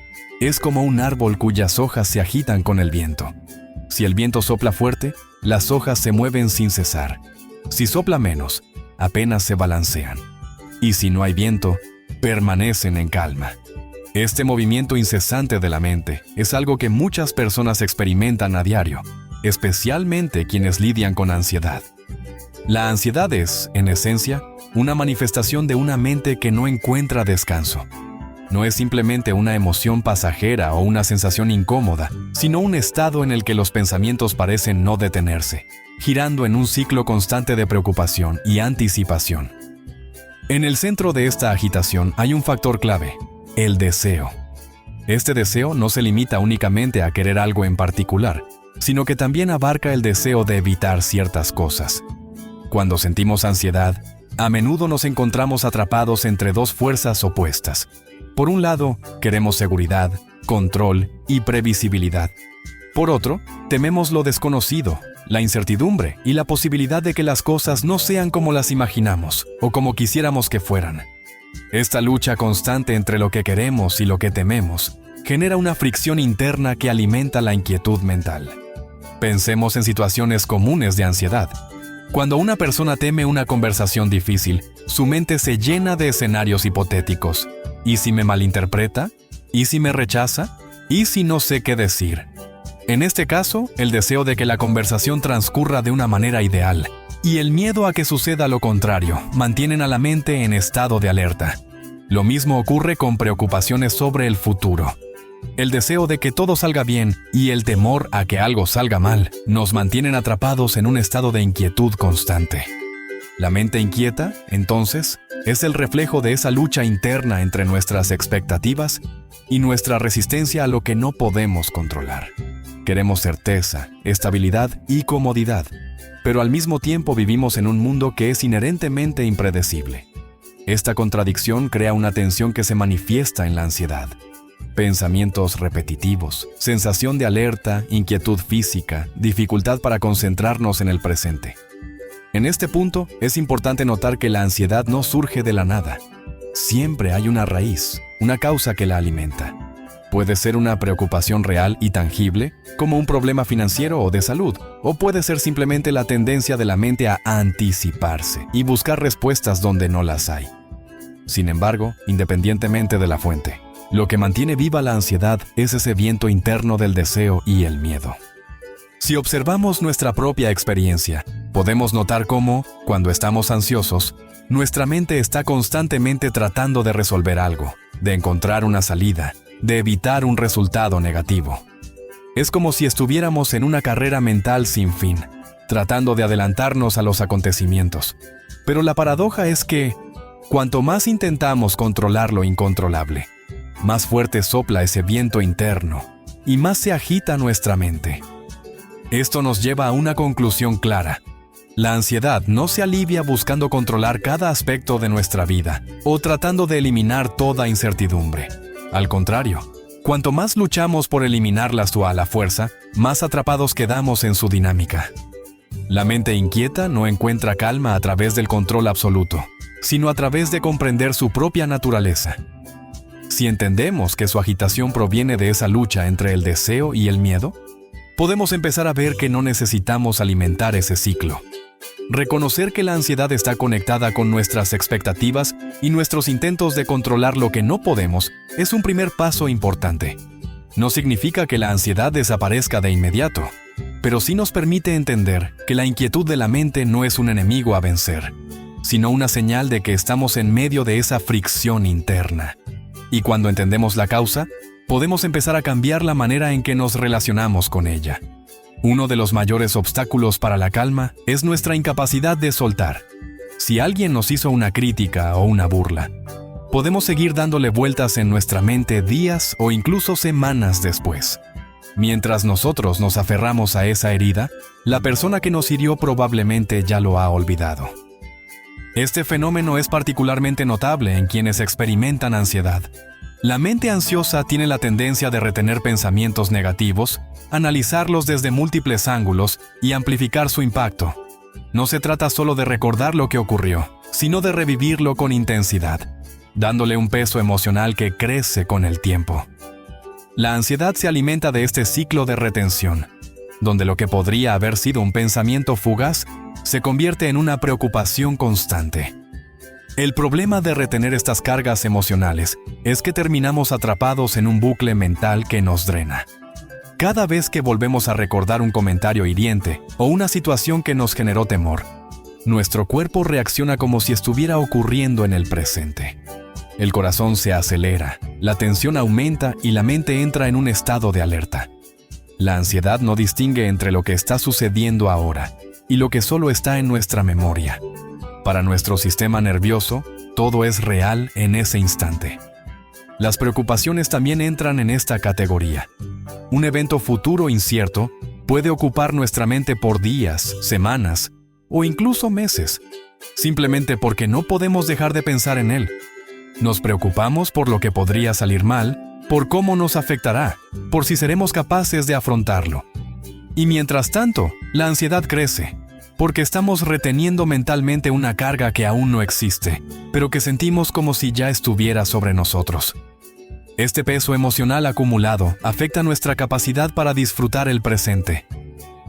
Es como un árbol cuyas hojas se agitan con el viento. Si el viento sopla fuerte, las hojas se mueven sin cesar. Si sopla menos, apenas se balancean. Y si no hay viento, permanecen en calma. Este movimiento incesante de la mente es algo que muchas personas experimentan a diario, especialmente quienes lidian con ansiedad. La ansiedad es, en esencia, una manifestación de una mente que no encuentra descanso. no es simplemente una emoción pasajera o una sensación incómoda, sino un estado en el que los pensamientos parecen no detenerse, girando en un ciclo constante de preocupación y anticipación. En el centro de esta agitación hay un factor clave: el deseo. Este deseo no se limita únicamente a querer algo en particular, sino que también abarca el deseo de evitar ciertas cosas. Cuando sentimos ansiedad, a menudo nos encontramos atrapados entre dos fuerzas opuestas. Por un lado, queremos seguridad, control y previsibilidad. Por otro, tememos lo desconocido, la incertidumbre y la posibilidad de que las cosas no sean como las imaginamos o como quisiéramos que fueran. Esta lucha constante entre lo que queremos y lo que tememos genera una fricción interna que alimenta la inquietud mental. Pensemos en situaciones comunes de ansiedad. Cuando una persona teme una conversación difícil, su mente se llena de escenarios hipotéticos. ¿Y si me malinterpreta? ¿Y si me rechaza? ¿Y si no sé qué decir? En este caso, el deseo de que la conversación transcurra de una manera ideal y el miedo a que suceda lo contrario mantienen a la mente en estado de alerta. Lo mismo ocurre con preocupaciones sobre el futuro. El deseo de que todo salga bien y el temor a que algo salga mal nos mantienen atrapados en un estado de inquietud constante. La mente inquieta, entonces, es el reflejo de esa lucha interna entre nuestras expectativas y nuestra resistencia a lo que no podemos controlar. Queremos certeza, estabilidad y comodidad, pero al mismo tiempo vivimos en un mundo que es inherentemente impredecible. Esta contradicción crea una tensión que se manifiesta en la ansiedad. Pensamientos repetitivos, sensación de alerta, inquietud física, dificultad para concentrarnos en el presente. En este punto, es importante notar que la ansiedad no surge de la nada. Siempre hay una raíz, una causa que la alimenta. Puede ser una preocupación real y tangible, como un problema financiero o de salud, o puede ser simplemente la tendencia de la mente a anticiparse y buscar respuestas donde no las hay. Sin embargo, independientemente de la fuente, lo que mantiene viva la ansiedad es ese viento interno del deseo y el miedo. Si observamos nuestra propia experiencia, podemos notar cómo, cuando estamos ansiosos, nuestra mente está constantemente tratando de resolver algo, de encontrar una salida, de evitar un resultado negativo. Es como si estuviéramos en una carrera mental sin fin, tratando de adelantarnos a los acontecimientos. Pero la paradoja es que, cuanto más intentamos controlar lo incontrolable, más fuerte sopla ese viento interno y más se agita nuestra mente. Esto nos lleva a una conclusión clara. La ansiedad no se alivia buscando controlar cada aspecto de nuestra vida o tratando de eliminar toda incertidumbre. Al contrario, cuanto más luchamos por eliminarlas a la fuerza, más atrapados quedamos en su dinámica. La mente inquieta no encuentra calma a través del control absoluto, sino a través de comprender su propia naturaleza. Si entendemos que su agitación proviene de esa lucha entre el deseo y el miedo, podemos empezar a ver que no necesitamos alimentar ese ciclo. Reconocer que la ansiedad está conectada con nuestras expectativas y nuestros intentos de controlar lo que no podemos es un primer paso importante. No significa que la ansiedad desaparezca de inmediato, pero sí nos permite entender que la inquietud de la mente no es un enemigo a vencer, sino una señal de que estamos en medio de esa fricción interna. Y cuando entendemos la causa, podemos empezar a cambiar la manera en que nos relacionamos con ella. Uno de los mayores obstáculos para la calma es nuestra incapacidad de soltar. Si alguien nos hizo una crítica o una burla, podemos seguir dándole vueltas en nuestra mente días o incluso semanas después. Mientras nosotros nos aferramos a esa herida, la persona que nos hirió probablemente ya lo ha olvidado. Este fenómeno es particularmente notable en quienes experimentan ansiedad. La mente ansiosa tiene la tendencia de retener pensamientos negativos, analizarlos desde múltiples ángulos y amplificar su impacto. No se trata solo de recordar lo que ocurrió, sino de revivirlo con intensidad, dándole un peso emocional que crece con el tiempo. La ansiedad se alimenta de este ciclo de retención, donde lo que podría haber sido un pensamiento fugaz se convierte en una preocupación constante. El problema de retener estas cargas emocionales es que terminamos atrapados en un bucle mental que nos drena. Cada vez que volvemos a recordar un comentario hiriente o una situación que nos generó temor, nuestro cuerpo reacciona como si estuviera ocurriendo en el presente. El corazón se acelera, la tensión aumenta y la mente entra en un estado de alerta. La ansiedad no distingue entre lo que está sucediendo ahora y lo que solo está en nuestra memoria. Para nuestro sistema nervioso, todo es real en ese instante. Las preocupaciones también entran en esta categoría. Un evento futuro incierto puede ocupar nuestra mente por días, semanas o incluso meses, simplemente porque no podemos dejar de pensar en él. Nos preocupamos por lo que podría salir mal, por cómo nos afectará, por si seremos capaces de afrontarlo. Y mientras tanto, la ansiedad crece, porque estamos reteniendo mentalmente una carga que aún no existe, pero que sentimos como si ya estuviera sobre nosotros. Este peso emocional acumulado afecta nuestra capacidad para disfrutar el presente.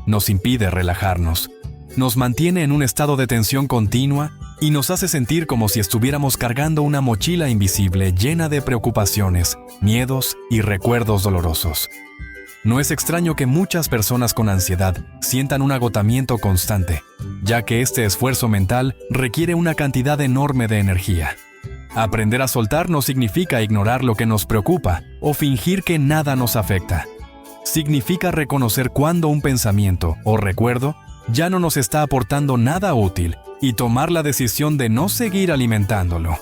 Nos impide relajarnos, nos mantiene en un estado de tensión continua y nos hace sentir como si estuviéramos cargando una mochila invisible llena de preocupaciones, miedos y recuerdos dolorosos. No es extraño que muchas personas con ansiedad sientan un agotamiento constante, ya que este esfuerzo mental requiere una cantidad enorme de energía. Aprender a soltar no significa ignorar lo que nos preocupa o fingir que nada nos afecta. Significa reconocer cuando un pensamiento o recuerdo ya no nos está aportando nada útil y tomar la decisión de no seguir alimentándolo.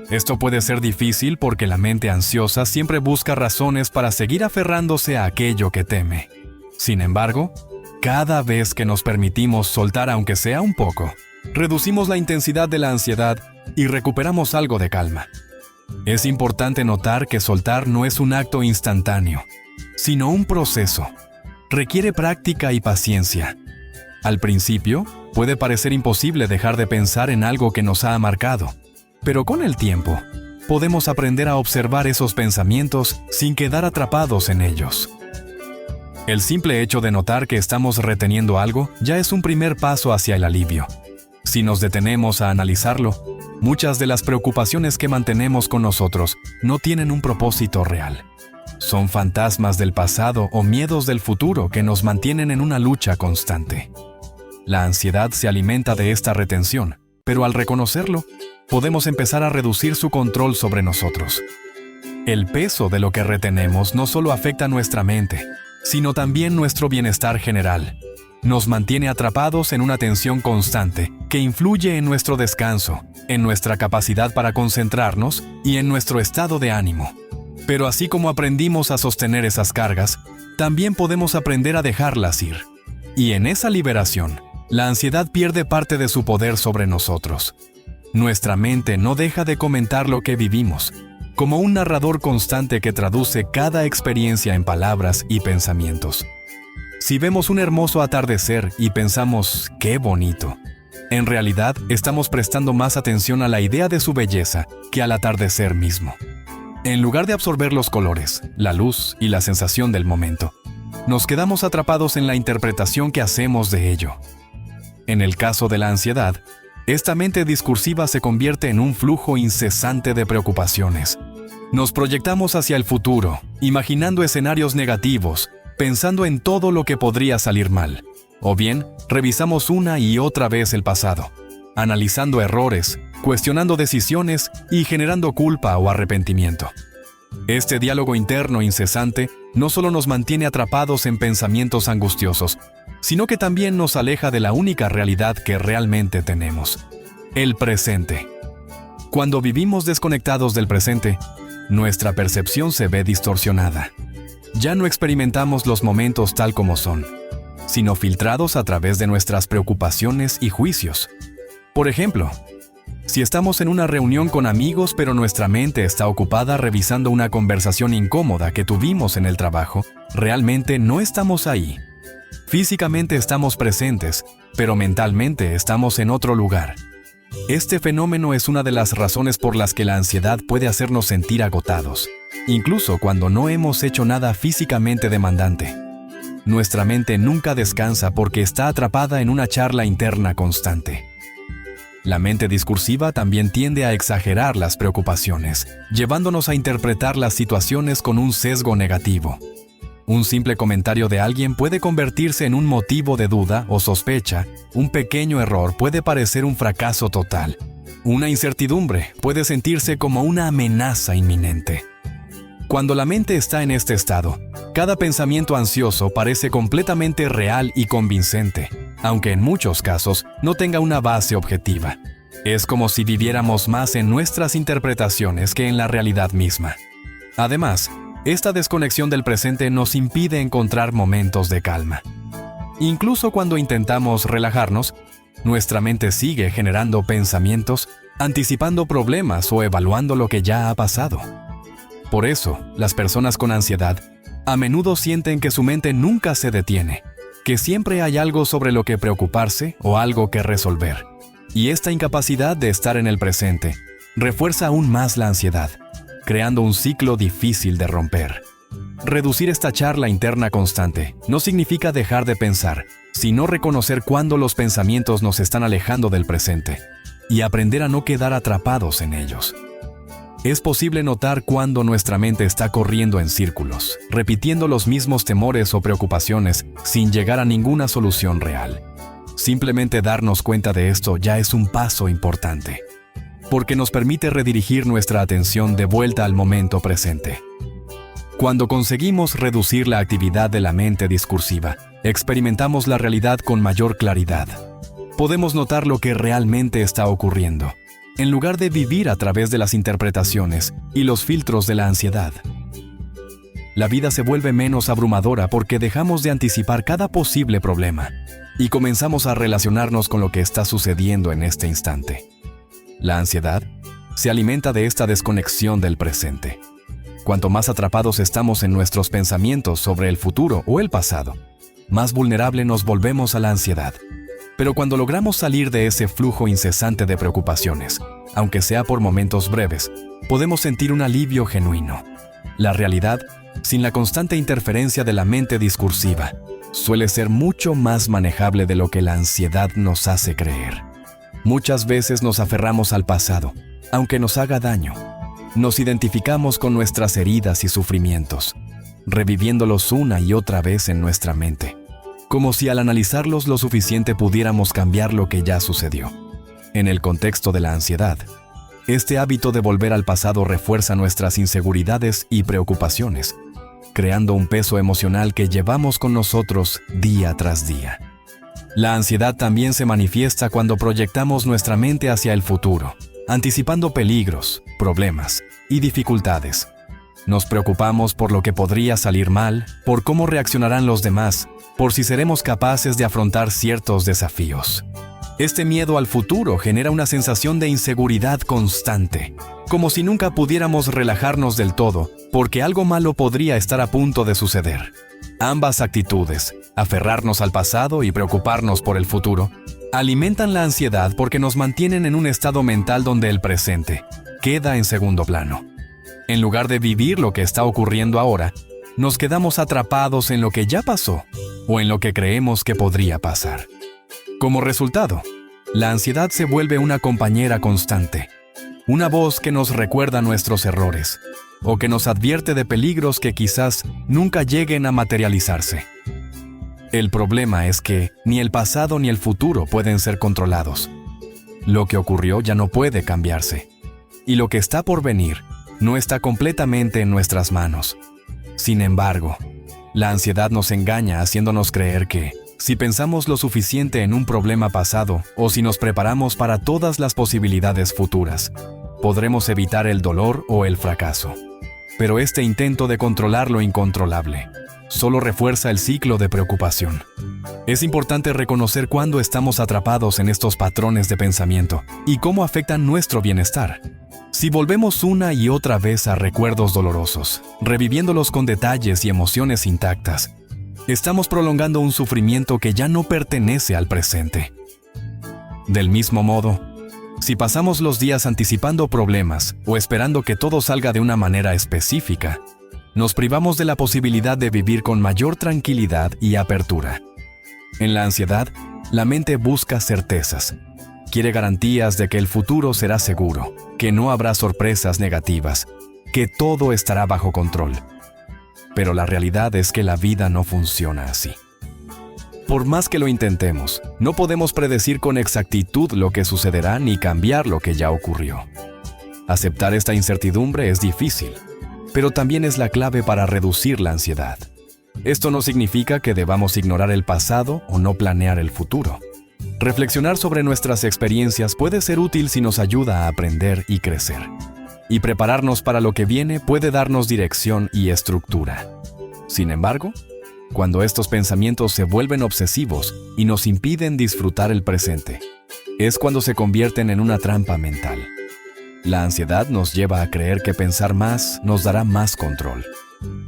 Esto puede ser difícil porque la mente ansiosa siempre busca razones para seguir aferrándose a aquello que teme. Sin embargo, cada vez que nos permitimos soltar aunque sea un poco, reducimos la intensidad de la ansiedad y recuperamos algo de calma. Es importante notar que soltar no es un acto instantáneo, sino un proceso. Requiere práctica y paciencia. Al principio, puede parecer imposible dejar de pensar en algo que nos ha marcado, pero con el tiempo, podemos aprender a observar esos pensamientos sin quedar atrapados en ellos. El simple hecho de notar que estamos reteniendo algo ya es un primer paso hacia el alivio. Si nos detenemos a analizarlo, muchas de las preocupaciones que mantenemos con nosotros no tienen un propósito real. Son fantasmas del pasado o miedos del futuro que nos mantienen en una lucha constante. La ansiedad se alimenta de esta retención, pero al reconocerlo, podemos empezar a reducir su control sobre nosotros. El peso de lo que retenemos no solo afecta nuestra mente, sino también nuestro bienestar general. Nos mantiene atrapados en una tensión constante que influye en nuestro descanso, en nuestra capacidad para concentrarnos y en nuestro estado de ánimo. Pero así como aprendimos a sostener esas cargas, también podemos aprender a dejarlas ir. Y en esa liberación, la ansiedad pierde parte de su poder sobre nosotros. Nuestra mente no deja de comentar lo que vivimos, como un narrador constante que traduce cada experiencia en palabras y pensamientos. Si vemos un hermoso atardecer y pensamos, ¡qué bonito!, en realidad estamos prestando más atención a la idea de su belleza que al atardecer mismo. En lugar de absorber los colores, la luz y la sensación del momento, nos quedamos atrapados en la interpretación que hacemos de ello. En el caso de la ansiedad, esta mente discursiva se convierte en un flujo incesante de preocupaciones. Nos proyectamos hacia el futuro, imaginando escenarios negativos, pensando en todo lo que podría salir mal. O bien, revisamos una y otra vez el pasado, analizando errores, cuestionando decisiones y generando culpa o arrepentimiento. Este diálogo interno incesante no solo nos mantiene atrapados en pensamientos angustiosos, sino que también nos aleja de la única realidad que realmente tenemos: el presente. Cuando vivimos desconectados del presente, nuestra percepción se ve distorsionada. Ya no experimentamos los momentos tal como son, sino filtrados a través de nuestras preocupaciones y juicios. Por ejemplo, si estamos en una reunión con amigos pero nuestra mente está ocupada revisando una conversación incómoda que tuvimos en el trabajo, realmente no estamos ahí. Físicamente estamos presentes, pero mentalmente estamos en otro lugar. Este fenómeno es una de las razones por las que la ansiedad puede hacernos sentir agotados, incluso cuando no hemos hecho nada físicamente demandante. Nuestra mente nunca descansa porque está atrapada en una charla interna constante. La mente discursiva también tiende a exagerar las preocupaciones, llevándonos a interpretar las situaciones con un sesgo negativo. Un simple comentario de alguien puede convertirse en un motivo de duda o sospecha. Un pequeño error puede parecer un fracaso total. Una incertidumbre puede sentirse como una amenaza inminente. Cuando la mente está en este estado, cada pensamiento ansioso parece completamente real y convincente, aunque en muchos casos no tenga una base objetiva. Es como si viviéramos más en nuestras interpretaciones que en la realidad misma. Además, esta desconexión del presente nos impide encontrar momentos de calma. Incluso cuando intentamos relajarnos, nuestra mente sigue generando pensamientos, anticipando problemas o evaluando lo que ya ha pasado. Por eso, las personas con ansiedad a menudo sienten que su mente nunca se detiene, que siempre hay algo sobre lo que preocuparse o algo que resolver. Y esta incapacidad de estar en el presente refuerza aún más la ansiedad, creando un ciclo difícil de romper. Reducir esta charla interna constante no significa dejar de pensar, sino reconocer cuándo los pensamientos nos están alejando del presente y aprender a no quedar atrapados en ellos. Es posible notar cuándo nuestra mente está corriendo en círculos, repitiendo los mismos temores o preocupaciones sin llegar a ninguna solución real. Simplemente darnos cuenta de esto ya es un paso importante, porque nos permite redirigir nuestra atención de vuelta al momento presente. Cuando conseguimos reducir la actividad de la mente discursiva, experimentamos la realidad con mayor claridad. Podemos notar lo que realmente está ocurriendo, en lugar de vivir a través de las interpretaciones y los filtros de la ansiedad. La vida se vuelve menos abrumadora porque dejamos de anticipar cada posible problema y comenzamos a relacionarnos con lo que está sucediendo en este instante. La ansiedad se alimenta de esta desconexión del presente. Cuanto más atrapados estamos en nuestros pensamientos sobre el futuro o el pasado, más vulnerable nos volvemos a la ansiedad. Pero cuando logramos salir de ese flujo incesante de preocupaciones, aunque sea por momentos breves, podemos sentir un alivio genuino. La realidad, sin la constante interferencia de la mente discursiva, suele ser mucho más manejable de lo que la ansiedad nos hace creer. Muchas veces nos aferramos al pasado, aunque nos haga daño. Nos identificamos con nuestras heridas y sufrimientos, reviviéndolos una y otra vez en nuestra mente, como si al analizarlos lo suficiente pudiéramos cambiar lo que ya sucedió. En el contexto de la ansiedad, este hábito de volver al pasado refuerza nuestras inseguridades y preocupaciones, creando un peso emocional que llevamos con nosotros día tras día. La ansiedad también se manifiesta cuando proyectamos nuestra mente hacia el futuro, anticipando peligros, problemas y dificultades. Nos preocupamos por lo que podría salir mal, por cómo reaccionarán los demás, por si seremos capaces de afrontar ciertos desafíos. Este miedo al futuro genera una sensación de inseguridad constante, como si nunca pudiéramos relajarnos del todo, porque algo malo podría estar a punto de suceder. Ambas actitudes, aferrarnos al pasado y preocuparnos por el futuro, alimentan la ansiedad porque nos mantienen en un estado mental donde el presente queda en segundo plano. En lugar de vivir lo que está ocurriendo ahora, nos quedamos atrapados en lo que ya pasó o en lo que creemos que podría pasar. Como resultado, la ansiedad se vuelve una compañera constante, una voz que nos recuerda nuestros errores o que nos advierte de peligros que quizás nunca lleguen a materializarse. El problema es que ni el pasado ni el futuro pueden ser controlados. Lo que ocurrió ya no puede cambiarse, y lo que está por venir no está completamente en nuestras manos. Sin embargo, la ansiedad nos engaña haciéndonos creer que, si pensamos lo suficiente en un problema pasado o si nos preparamos para todas las posibilidades futuras, podremos evitar el dolor o el fracaso. Pero este intento de controlar lo incontrolable solo refuerza el ciclo de preocupación. Es importante reconocer cuándo estamos atrapados en estos patrones de pensamiento y cómo afectan nuestro bienestar. Si volvemos una y otra vez a recuerdos dolorosos, reviviéndolos con detalles y emociones intactas, estamos prolongando un sufrimiento que ya no pertenece al presente. Del mismo modo, si pasamos los días anticipando problemas o esperando que todo salga de una manera específica, nos privamos de la posibilidad de vivir con mayor tranquilidad y apertura. En la ansiedad, la mente busca certezas. Quiere garantías de que el futuro será seguro, que no habrá sorpresas negativas, que todo estará bajo control. Pero la realidad es que la vida no funciona así. Por más que lo intentemos, no podemos predecir con exactitud lo que sucederá ni cambiar lo que ya ocurrió. Aceptar esta incertidumbre es difícil, pero también es la clave para reducir la ansiedad. Esto no significa que debamos ignorar el pasado o no planear el futuro. Reflexionar sobre nuestras experiencias puede ser útil si nos ayuda a aprender y crecer. Y prepararnos para lo que viene puede darnos dirección y estructura. Sin embargo, cuando estos pensamientos se vuelven obsesivos y nos impiden disfrutar el presente, es cuando se convierten en una trampa mental. La ansiedad nos lleva a creer que pensar más nos dará más control.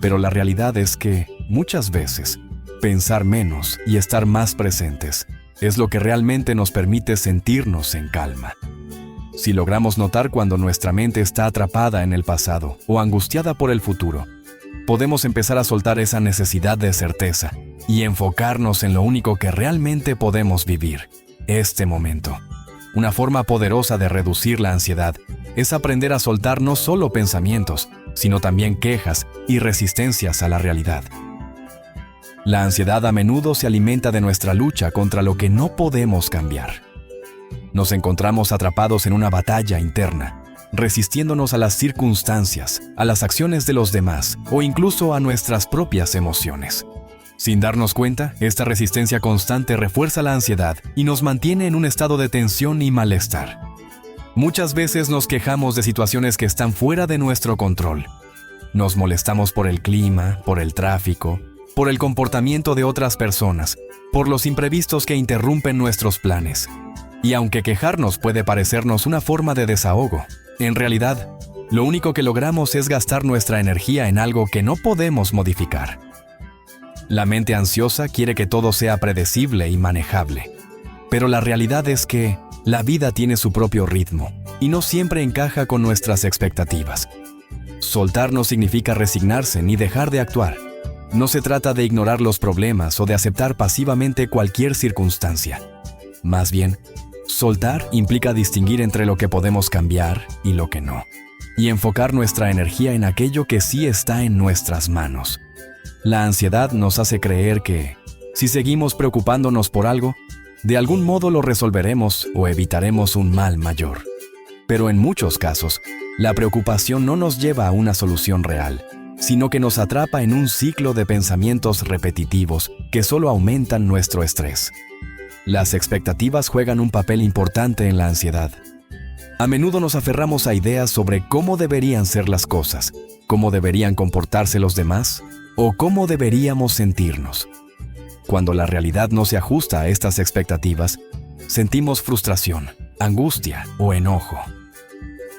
Pero la realidad es que, muchas veces, pensar menos y estar más presentes es lo que realmente nos permite sentirnos en calma. Si logramos notar cuando nuestra mente está atrapada en el pasado o angustiada por el futuro, podemos empezar a soltar esa necesidad de certeza y enfocarnos en lo único que realmente podemos vivir, este momento. Una forma poderosa de reducir la ansiedad es aprender a soltar no solo pensamientos, sino también quejas y resistencias a la realidad. La ansiedad a menudo se alimenta de nuestra lucha contra lo que no podemos cambiar. Nos encontramos atrapados en una batalla interna, resistiéndonos a las circunstancias, a las acciones de los demás o incluso a nuestras propias emociones. Sin darnos cuenta, esta resistencia constante refuerza la ansiedad y nos mantiene en un estado de tensión y malestar. Muchas veces nos quejamos de situaciones que están fuera de nuestro control. Nos molestamos por el clima, por el tráfico, por el comportamiento de otras personas, por los imprevistos que interrumpen nuestros planes. Y aunque quejarnos puede parecernos una forma de desahogo, en realidad, lo único que logramos es gastar nuestra energía en algo que no podemos modificar. La mente ansiosa quiere que todo sea predecible y manejable. Pero la realidad es que la vida tiene su propio ritmo y no siempre encaja con nuestras expectativas. Soltar no significa resignarse ni dejar de actuar. No se trata de ignorar los problemas o de aceptar pasivamente cualquier circunstancia. Más bien, soltar implica distinguir entre lo que podemos cambiar y lo que no, y enfocar nuestra energía en aquello que sí está en nuestras manos. La ansiedad nos hace creer que, si seguimos preocupándonos por algo, de algún modo lo resolveremos o evitaremos un mal mayor. Pero en muchos casos, la preocupación no nos lleva a una solución real, sino que nos atrapa en un ciclo de pensamientos repetitivos que solo aumentan nuestro estrés. Las expectativas juegan un papel importante en la ansiedad. A menudo nos aferramos a ideas sobre cómo deberían ser las cosas, cómo deberían comportarse los demás o cómo deberíamos sentirnos. Cuando la realidad no se ajusta a estas expectativas, sentimos frustración, angustia o enojo.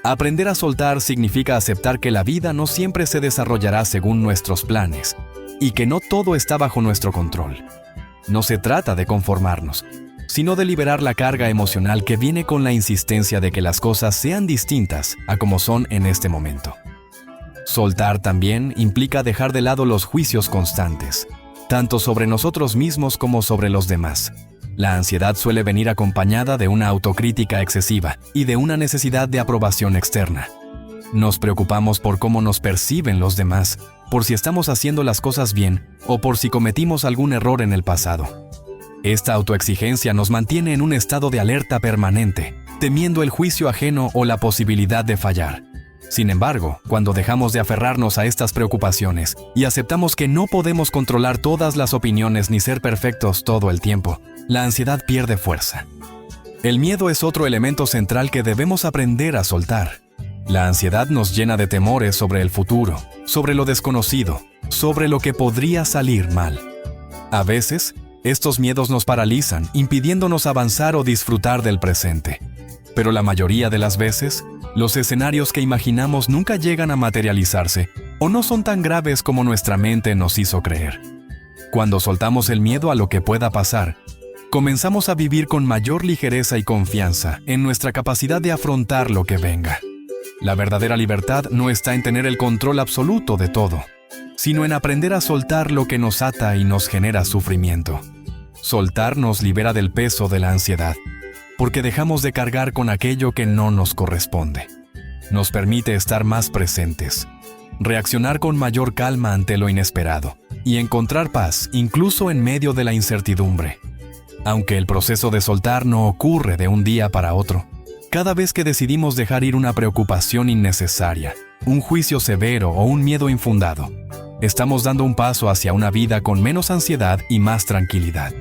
Aprender a soltar significa aceptar que la vida no siempre se desarrollará según nuestros planes y que no todo está bajo nuestro control. No se trata de conformarnos, sino de liberar la carga emocional que viene con la insistencia de que las cosas sean distintas a como son en este momento. Soltar también implica dejar de lado los juicios constantes, tanto sobre nosotros mismos como sobre los demás. La ansiedad suele venir acompañada de una autocrítica excesiva y de una necesidad de aprobación externa. Nos preocupamos por cómo nos perciben los demás, por si estamos haciendo las cosas bien o por si cometimos algún error en el pasado. Esta autoexigencia nos mantiene en un estado de alerta permanente, temiendo el juicio ajeno o la posibilidad de fallar. Sin embargo, cuando dejamos de aferrarnos a estas preocupaciones y aceptamos que no podemos controlar todas las opiniones ni ser perfectos todo el tiempo, la ansiedad pierde fuerza. El miedo es otro elemento central que debemos aprender a soltar. La ansiedad nos llena de temores sobre el futuro, sobre lo desconocido, sobre lo que podría salir mal. A veces, estos miedos nos paralizan, impidiéndonos avanzar o disfrutar del presente. Pero la mayoría de las veces, los escenarios que imaginamos nunca llegan a materializarse o no son tan graves como nuestra mente nos hizo creer. Cuando soltamos el miedo a lo que pueda pasar, comenzamos a vivir con mayor ligereza y confianza en nuestra capacidad de afrontar lo que venga. La verdadera libertad no está en tener el control absoluto de todo, sino en aprender a soltar lo que nos ata y nos genera sufrimiento. Soltar nos libera del peso de la ansiedad, porque dejamos de cargar con aquello que no nos corresponde. Nos permite estar más presentes, reaccionar con mayor calma ante lo inesperado y encontrar paz incluso en medio de la incertidumbre. Aunque el proceso de soltar no ocurre de un día para otro, cada vez que decidimos dejar ir una preocupación innecesaria, un juicio severo o un miedo infundado, estamos dando un paso hacia una vida con menos ansiedad y más tranquilidad.